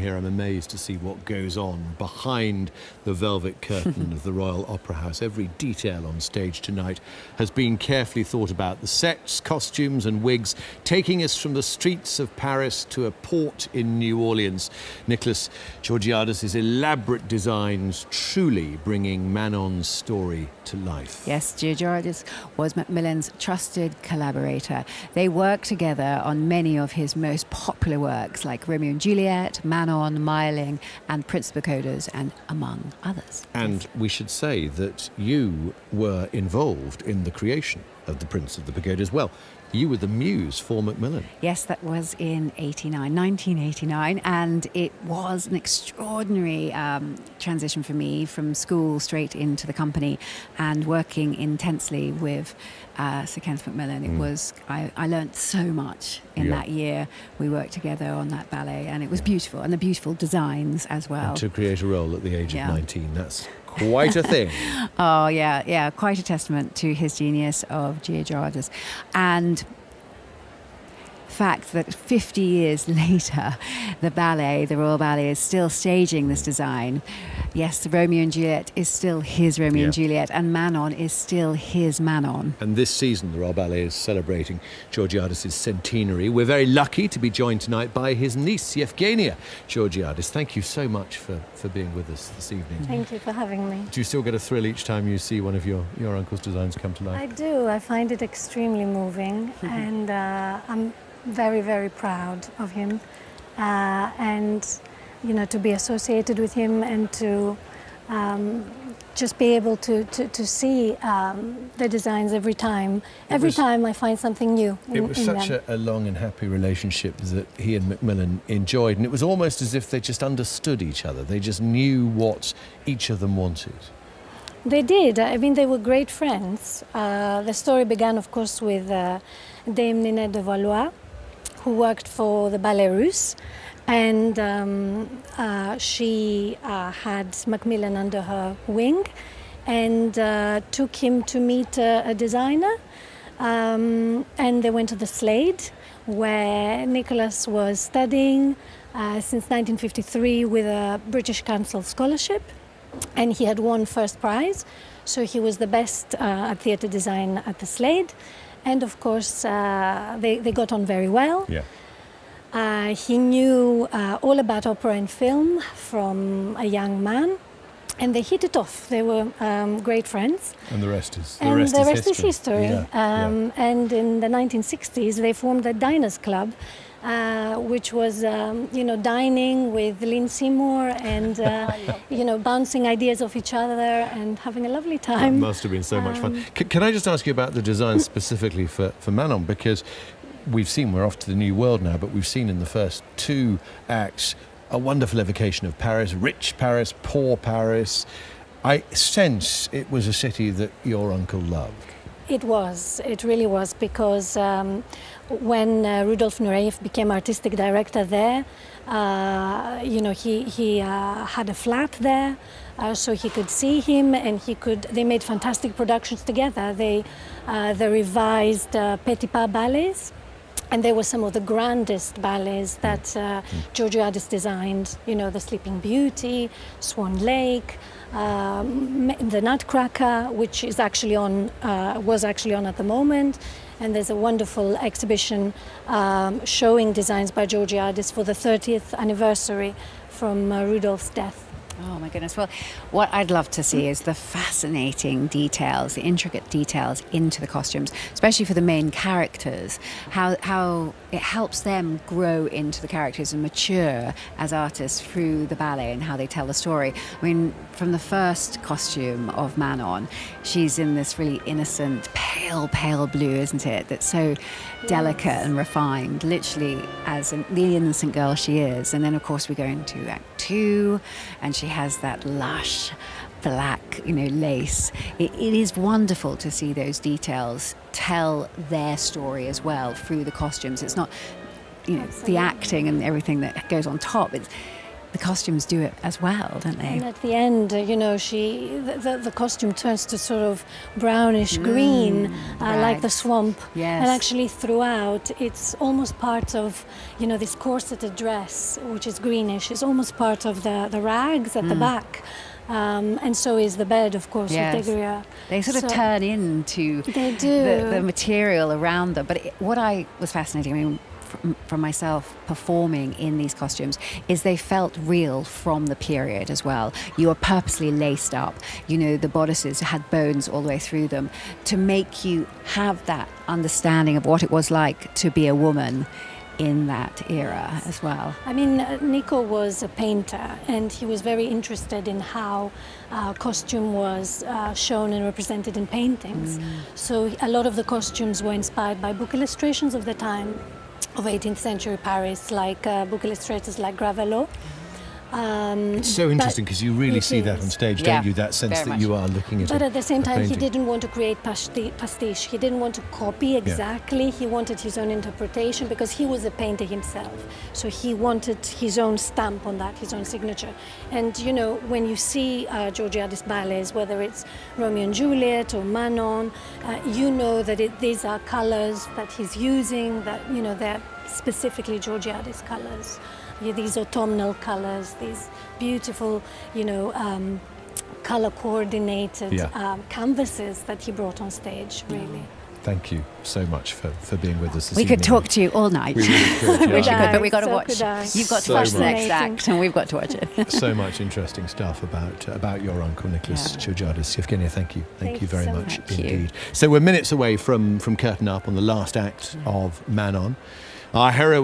here, I'm amazed to see what goes on behind the velvet curtain of the Royal Opera House. Every detail on stage tonight has been carefully thought about. The sets, costumes and wigs taking us from the streets of Paris to a port in New Orleans. Nicholas Georgiadis' elaborate designs truly bringing Manon's story to life. Yes, Georgiadis was MacMillan's trusted collaborator. They worked together on many of his most popular works like Romeo and Juliet, Manon, Myling and Prince of the Pagodas, and among others. And we should say that you were involved in the creation of the Prince of the Pagodas. Well, you were the muse for MacMillan. Yes, that was in 1989, and it was an extraordinary transition for me from school straight into the company and working intensely with Sir Kenneth MacMillan. It was, I learnt so much in that year. We worked together on that ballet, and it was beautiful, and the beautiful designs as well. And to create a role at the age of 19, that's quite a thing. Oh, yeah, quite a testament to his genius of Georgiadis. And fact that 50 years later, the Royal Ballet, is still staging this design. Yes, the Romeo and Juliet is still his Romeo and Juliet, and Manon is still his Manon. And this season, the Royal Ballet is celebrating Georgiadis' centenary. We're very lucky to be joined tonight by his niece, Evgenia Georgiadis. Thank you so much for being with us this evening. Thank you for having me. Do you still get a thrill each time you see one of your uncle's designs come to life? I do. I find it extremely moving, and I'm very, very proud of him, and to be associated with him and to just be able to see the designs every time. Every time I find something new in them. It was such a long and happy relationship that he and MacMillan enjoyed, and it was almost as if they just understood each other. They just knew what each of them wanted. They did. I mean, they were great friends. The story began, of course, with Dame Ninette de Valois, who worked for the Ballet Russe, and she had MacMillan under her wing and took him to meet a designer, and they went to the Slade, where Nicholas was studying since 1953 with a British Council scholarship, and he had won first prize, so he was the best at theatre design at the Slade. And of course, they got on very well. Yeah. He knew all about opera and film from a young man, and they hit it off. They were great friends. And the rest is history. Yeah. And in the 1960s, they formed the Diners Club, which was, dining with Lynn Seymour and, bouncing ideas off each other and having a lovely time. It must have been so much fun. Can I just ask you about the design specifically for Manon? Because we're off to the new world now, but we've seen in the first two acts a wonderful evocation of Paris, rich Paris, poor Paris. I sense it was a city that your uncle loved. It really was, because when Rudolf Nureyev became artistic director there, he had a flat there, so he could see him, and they made fantastic productions together. They revised Petit Pas ballets, and they were some of the grandest ballets that Georgiadis designed. The Sleeping Beauty, Swan Lake, the Nutcracker, which was actually on at the moment, and there's a wonderful exhibition showing designs by Georgiadis for the 30th anniversary from Rudolph's death. Oh my goodness. Well, what I'd love to see is the fascinating details, the intricate details into the costumes, especially for the main characters, how it helps them grow into the characters and mature as artists through the ballet and how they tell the story. I mean, from the first costume of Manon, she's in this really innocent, pale blue, isn't it? That's so delicate and refined, literally as the innocent girl she is. And then, of course, we go into Act 2, and she has that lush black, lace. It is wonderful to see those details tell their story as well through the costumes. It's not, the acting and everything that goes on top. the costumes do it as well, don't they? And at the end, the costume turns to sort of brownish green, like the swamp. Yes. And actually throughout, it's almost part of, this corseted dress, which is greenish, is almost part of the rags at the back. And so is the bed, of course, Yes. with Degria. They sort of turn into They do. the material around them. But what I was fascinating, I mean, from myself performing in these costumes, is they felt real from the period as well. You were purposely laced up. The bodices had bones all the way through them to make you have that understanding of what it was like to be a woman in that era as well. I mean, Nico was a painter, and he was very interested in how costume was shown and represented in paintings. So a lot of the costumes were inspired by book illustrations of the time of 18th century Paris, like book illustrators like Gravelot. It's so interesting because you really see that on stage, don't you? That sense very that much. you are looking at But at the same time, he painting. didn't want to create pastiche. He didn't want to copy exactly. He wanted his own interpretation because he was a painter himself. So he wanted his own stamp on that, his own signature. And, when you see Georgiadis ballets, whether it's Romeo and Juliet or Manon, you know that these are colors that he's using, that, they're specifically Georgiadis colors. These autumnal colors, these beautiful, color-coordinated canvases that he brought on stage, really. Thank you so much for being with us this We evening. could talk to you all night. We really could, Wish you yeah. could, but we've got to So watch. could I. You've got to So watch the next much. act, and we've got to watch it. So much interesting stuff about your uncle Nicholas Georgiadis. Evgenia, thank you. Thank you very so much much. indeed. So we're minutes away from curtain up on the last act of Manon. Our heroine